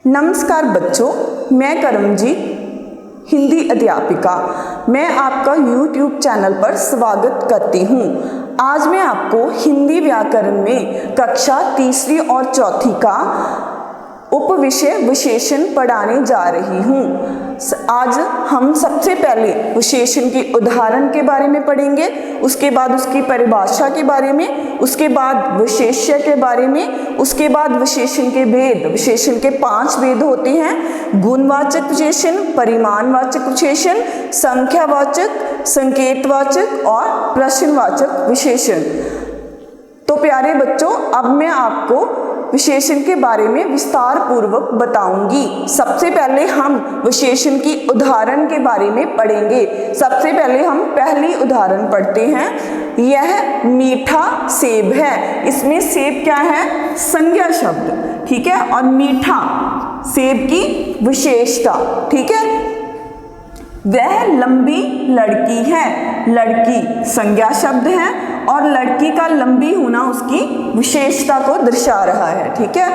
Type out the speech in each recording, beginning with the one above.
नमस्कार बच्चों, मैं करमजीत हिंदी अध्यापिका। मैं आपका YouTube चैनल पर स्वागत करती हूँ। आज मैं आपको हिंदी व्याकरण में कक्षा तीसरी और चौथी का उपविषय विशेषण पढ़ाने जा रही हूँ। आज हम सबसे पहले विशेषण के उदाहरण के बारे में पढ़ेंगे, उसके बाद उसकी परिभाषा के बारे में, उसके बाद विशेष्य के बारे में, उसके बाद विशेषण के भेद। विशेषण के 5 भेद होते हैं: गुणवाचक विशेषण, परिमाणवाचक विशेषण, संख्यावाचक, संकेतवाचक और प्रश्नवाचक विशेषण। तो प्यारे बच्चों, अब मैं आपको विशेषण के बारे में विस्तार पूर्वक बताऊंगी। सबसे पहले हम विशेषण की उदाहरण के बारे में पढ़ेंगे। सबसे पहले हम पहली उदाहरण पढ़ते हैं। यह मीठा सेब है। इसमें सेब क्या है? संज्ञा शब्द, ठीक है। और मीठा सेब की विशेषता, ठीक है। वह लंबी लड़की है। लड़की संज्ञा शब्द है और लड़की का लंबी होना उसकी विशेषता को दर्शा रहा है, ठीक है।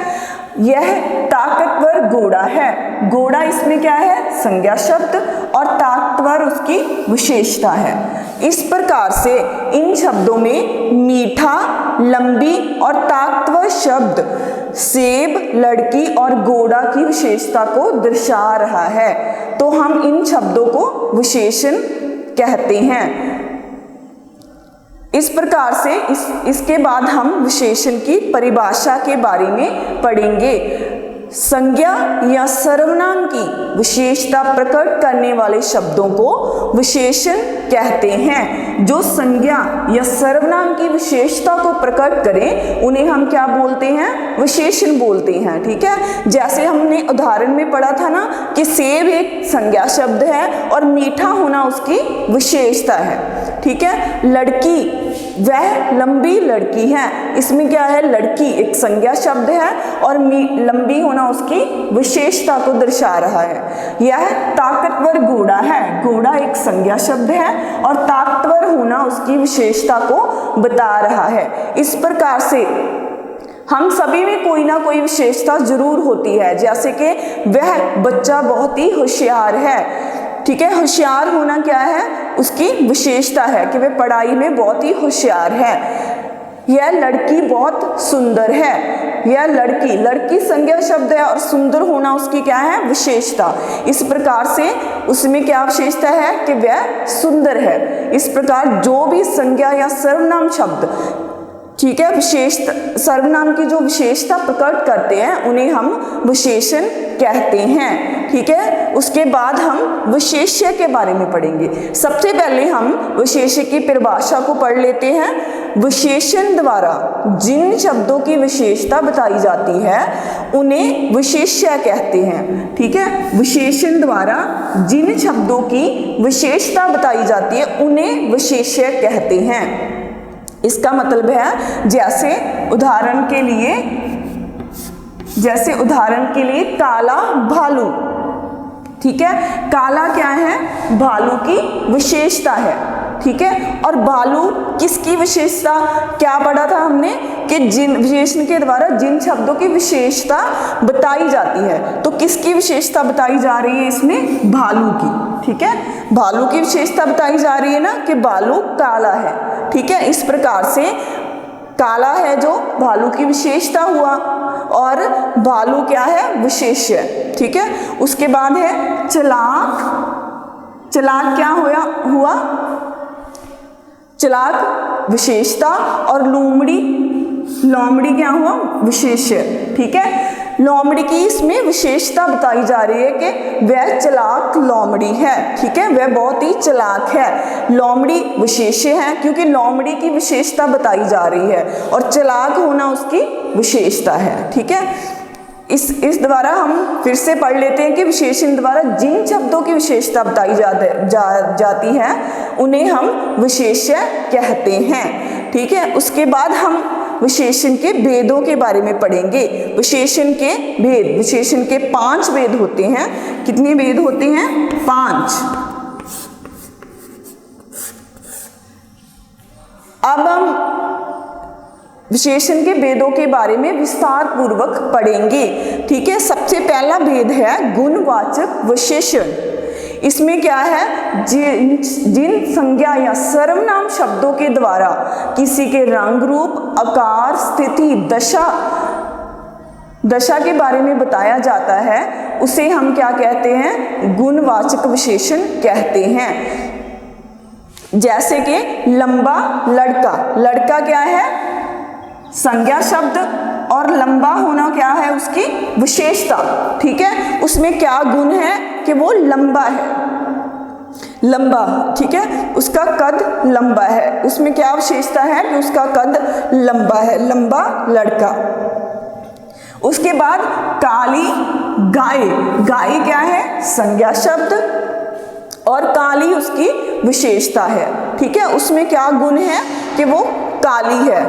यह ताकतवर घोड़ा है। घोड़ा इसमें क्या है? संज्ञा शब्द और ताकतवर उसकी विशेषता है। इस प्रकार से इन शब्दों में मीठा, लंबी और ताकतवर शब्द सेब, लड़की और घोड़ा की विशेषता को दर्शा रहा है, तो हम इन शब्दों को विशेषण कहते हैं। इस प्रकार से इसके बाद हम विशेषण की परिभाषा के बारे में पढ़ेंगे। संज्ञा या सर्वनाम की विशेषता प्रकट करने वाले शब्दों को विशेषण कहते हैं। जो संज्ञा या सर्वनाम की विशेषता को प्रकट करें उन्हें हम क्या बोलते हैं? विशेषण बोलते हैं, ठीक है। जैसे हमने उदाहरण में पढ़ा था ना कि सेब एक संज्ञा शब्द है और मीठा होना उसकी विशेषता है, ठीक है। लड़की, वह लंबी लड़की है। इसमें क्या है? लड़की एक संज्ञा शब्द है और लंबी होना उसकी विशेषता को दर्शा रहा है। यह ताकतवर घोड़ा है। घोड़ा एक संज्ञा शब्द है और ताकतवर होना उसकी विशेषता को बता रहा है। इस प्रकार से हम सभी में कोई ना कोई विशेषता जरूर होती है। जैसे कि वह बच्चा बहुत ही होशियार है, ठीक है। होशियार होना क्या है? उसकी विशेषता है कि वह पढ़ाई में बहुत ही होशियार है। यह लड़की बहुत सुंदर है। यह लड़की संज्ञा शब्द है और सुंदर होना उसकी क्या है? विशेषता। इस प्रकार से उसमें क्या विशेषता है? कि वह सुंदर है। इस प्रकार जो भी संज्ञा या सर्वनाम शब्द, ठीक है, सर्वनाम की जो विशेषता प्रकट करते हैं उन्हें हम विशेषण कहते हैं, ठीक है। उसके बाद हम विशेष्य के बारे में पढ़ेंगे। सबसे पहले हम विशेष्य की परिभाषा को पढ़ लेते हैं। विशेषण द्वारा जिन शब्दों की विशेषता बताई जाती है उन्हें विशेष्य कहते हैं, ठीक है। विशेषण द्वारा जिन शब्दों की विशेषता बताई जाती है उन्हें विशेष्य कहते हैं। इसका मतलब है जैसे उदाहरण के लिए काला भालू, ठीक है। काला क्या है? भालू की विशेषता है, ठीक है। और भालू किसकी विशेषता? क्या पढ़ा था हमने कि जिन विशेषण के द्वारा जिन शब्दों की विशेषता बताई जाती है, तो किसकी विशेषता बताई जा रही है इसमें? भालू की, ठीक है। भालू की विशेषता बताई जा रही है ना कि भालू काला है, ठीक है। इस प्रकार से काला है जो भालू की विशेषता हुआ और भालू क्या है? विशेष्य, ठीक है। उसके बाद है चलाक। चलाक क्या हुआ? चलाक विशेषता और लोमड़ी क्या हुआ? विशेष्य, ठीक है। लोमड़ी की इसमें विशेषता बताई जा रही है कि वह चलाक लोमड़ी है, ठीक है। वह बहुत ही चलाक है। लोमड़ी विशेष्य है क्योंकि लोमड़ी की विशेषता बताई जा रही है और चलाक होना उसकी विशेषता है, ठीक है। इस द्वारा हम फिर से पढ़ लेते हैं कि विशेषण द्वारा जिन शब्दों की विशेषता बताई जाती है उन्हें हम विशेष्य कहते हैं, ठीक है। उसके बाद हम विशेषण के भेदों के बारे में पढ़ेंगे। विशेषण के भेद, विशेषण के 5 भेद होते हैं। कितने भेद होते हैं? 5। अब हम विशेषण के भेदों के बारे में विस्तार पूर्वक पढ़ेंगे। ठीक है, सबसे पहला भेद है गुणवाचक विशेषण। इसमें क्या है, जिन संज्ञा या सर्वनाम शब्दों के द्वारा किसी के रंग, रूप, आकार, स्थिति, दशा के बारे में बताया जाता है, उसे हम क्या कहते हैं, गुणवाचक विशेषण कहते हैं। जैसे कि लंबा लड़का, लड़का क्या है, संज्ञा शब्द, और लंबा होना क्या है, उसकी विशेषता। ठीक है, उसमें क्या गुण है कि वो लंबा है, लंबा। ठीक है, उसका कद लंबा है, उसमें क्या विशेषता है कि उसका कद लंबा है, लंबा लड़का। उसके बाद काली गाय, गाय क्या है, संज्ञा शब्द, और काली उसकी विशेषता है। ठीक है, उसमें क्या गुण है कि वो काली है।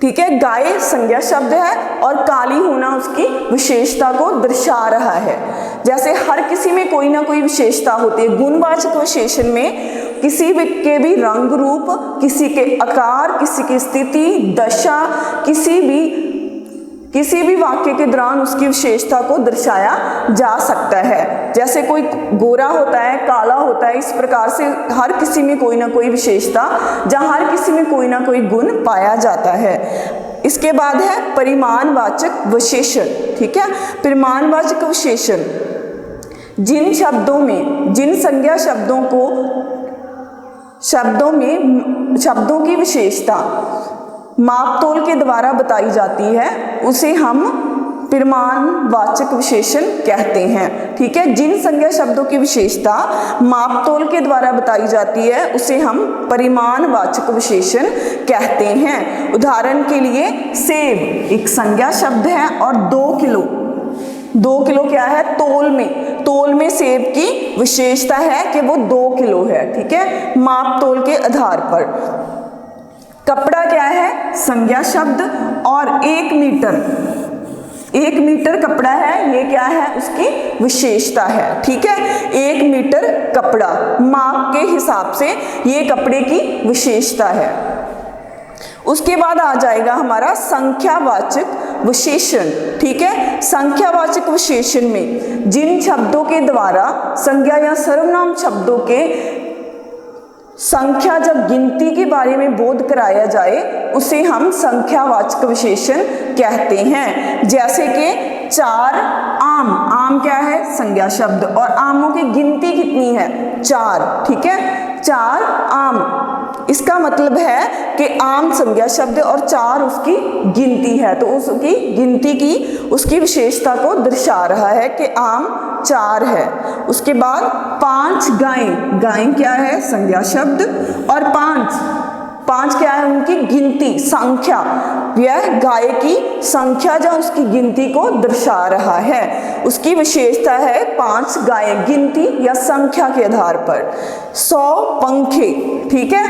ठीक है, गाय संज्ञा शब्द है और काली होना उसकी विशेषता को दर्शा रहा है। जैसे हर किसी में कोई ना कोई विशेषता होती है। गुणवाचक विशेषण में किसी भी के भी रंग, रूप, किसी के आकार, किसी की स्थिति, दशा, किसी भी वाक्य के दौरान उसकी विशेषता को दर्शाया जा सकता है। जैसे कोई गोरा होता है, काला होता है, इस प्रकार से हर किसी में कोई ना कोई विशेषता, जहाँ हर किसी में कोई ना कोई गुण पाया जाता है। इसके बाद है परिमाणवाचक विशेषण। ठीक है, परिमाणवाचक विशेषण जिन शब्दों में, जिन संज्ञा शब्दों की विशेषता मापतोल के द्वारा बताई जाती है, उसे हम परिमाणवाचक विशेषण कहते हैं। ठीक है, जिन संज्ञा शब्दों की विशेषता मापतोल के द्वारा बताई जाती है, उसे हम परिमाणवाचक विशेषण कहते हैं। उदाहरण के लिए सेब एक संज्ञा शब्द है, और 2 किलो क्या है, तोल में सेब की विशेषता है कि वो 2 किलो है। ठीक है, मापतोल के आधार पर। कपड़ा क्या है, संज्ञा शब्द, और 1 मीटर कपड़ा है, ये क्या है, उसकी विशेषता है। ठीक है, 1 मीटर कपड़ा माप के हिसाब से ये कपड़े की विशेषता है। उसके बाद आ जाएगा हमारा संख्यावाचक विशेषण। ठीक है, संख्यावाचक विशेषण में जिन शब्दों के द्वारा संज्ञा या सर्वनाम शब्दों के संख्या, जब गिनती के बारे में बोध कराया जाए, उसे हम संख्यावाचक विशेषण कहते हैं। जैसे कि 4 आम क्या है, संज्ञा शब्द, और आमों की गिनती कितनी है, 4। ठीक है, 4 आम, इसका मतलब है कि आम संज्ञा शब्द और 4 उसकी गिनती है, तो उसकी गिनती की उसकी विशेषता को दर्शा रहा है कि आम 4 है। उसके बाद 5 गाय क्या है, संज्ञा शब्द, और 5 क्या है, उनकी गिनती, संख्या, यह गाय की संख्या जो उसकी गिनती को दर्शा रहा है, उसकी विशेषता है 5 गाय, गिनती या संख्या के आधार पर। 100 पंखे। ठीक है,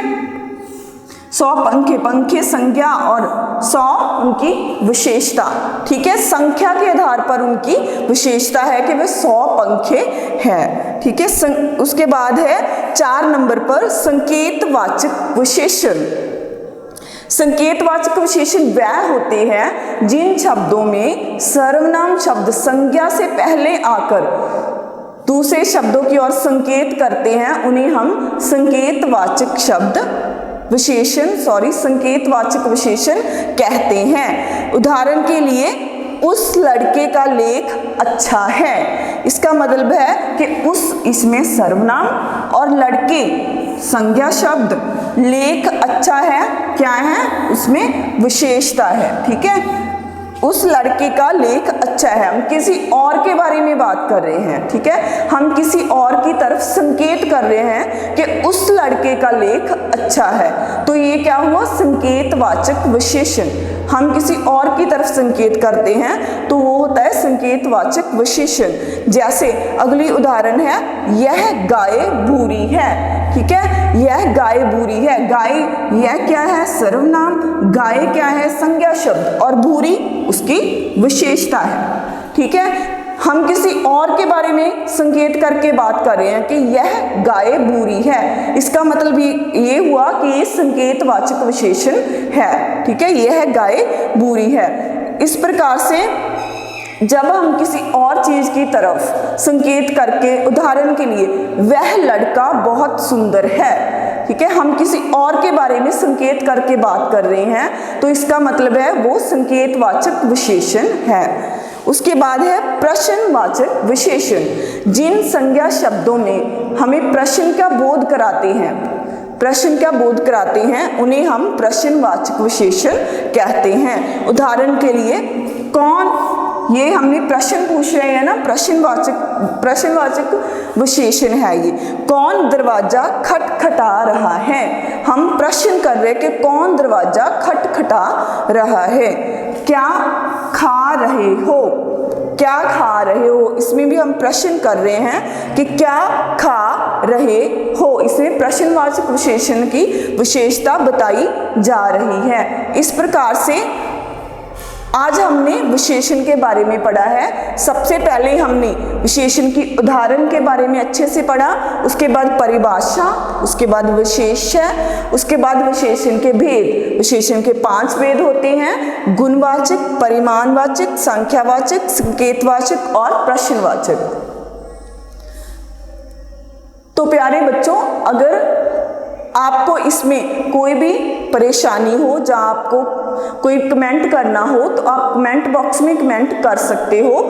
100 पंखे संज्ञा, और 100 उनकी विशेषता। ठीक है, संख्या के आधार पर उनकी विशेषता है कि वे 100 पंखे हैं। ठीक है, उसके बाद है 4 नंबर पर संकेतवाचक विशेषण। संकेतवाचक विशेषण वह होते हैं जिन शब्दों में सर्वनाम शब्द संज्ञा से पहले आकर दूसरे शब्दों की ओर संकेत करते हैं, उन्हें हम संकेतवाचक विशेषण कहते हैं। उदाहरण के लिए, उस लड़के का लेख अच्छा है, इसका मतलब है कि उस, इसमें सर्वनाम, और लड़के संज्ञा शब्द, लेख अच्छा है क्या है, उसमें विशेषता है। ठीक है, उस लड़के का लेख अच्छा है, हम किसी और के बारे में बात कर रहे हैं। ठीक है, हम किसी और की तरफ संकेत कर रहे हैं कि उस लड़के का लेख अच्छा है, तो ये क्या हुआ, संकेतवाचक विशेषण। हम किसी और की तरफ संकेत करते हैं तो वो होता है संकेतवाचक विशेषण। जैसे अगली उदाहरण है, यह गाय भूरी है। ठीक है, यह गाय भूरी है, गाय यह क्या है, सर्वनाम, गाय क्या है, संज्ञा शब्द, और भूरी उसकी विशेषता है। ठीक है, हम किसी और के बारे में संकेत करके बात कर रहे हैं कि यह गाय बूरी है, इसका मतलब ये हुआ कि ये संकेतवाचक विशेषण है। ठीक है, यह गाय बूरी है। इस प्रकार से जब हम किसी और चीज की तरफ संकेत करके, उदाहरण के लिए वह लड़का बहुत सुंदर है, ठीक है, हम किसी और के बारे में संकेत करके बात कर रहे हैं तो इसका मतलब है वो संकेतवाचक विशेषण है। उसके बाद है प्रश्नवाचक विशेषण, जिन संज्ञा शब्दों में हमें प्रश्न का बोध कराते हैं, प्रश्न का बोध कराते हैं, उन्हें हम प्रश्नवाचक विशेषण कहते हैं। उदाहरण के लिए कौन, ये हमने प्रश्न पूछ रहे हैं ना, प्रश्नवाचक विशेषण है ये। कौन दरवाजा खटखटा रहा है, हम प्रश्न कर रहे हैं कि कौन दरवाजा खटखटा रहा है। क्या खा रहे हो, क्या खा रहे हो, इसमें भी हम प्रश्न कर रहे हैं कि क्या खा रहे हो, इसमें प्रश्नवाचक विशेषण की विशेषता बताई जा रही है। इस प्रकार से आज हमने विशेषण के बारे में पढ़ा है। सबसे पहले हमने विशेषण की उदाहरण के बारे में अच्छे से पढ़ा, उसके बाद परिभाषा, उसके बाद विशेष्य, उसके बाद विशेषण के भेद। विशेषण के 5 भेद होते हैं, गुणवाचक, परिमाणवाचक, संख्यावाचक, संकेतवाचक और प्रश्नवाचक। तो प्यारे बच्चों, अगर आपको इसमें कोई भी परेशानी हो, जहाँ आपको कोई कमेंट करना हो तो आप कमेंट बॉक्स में कमेंट कर सकते हो।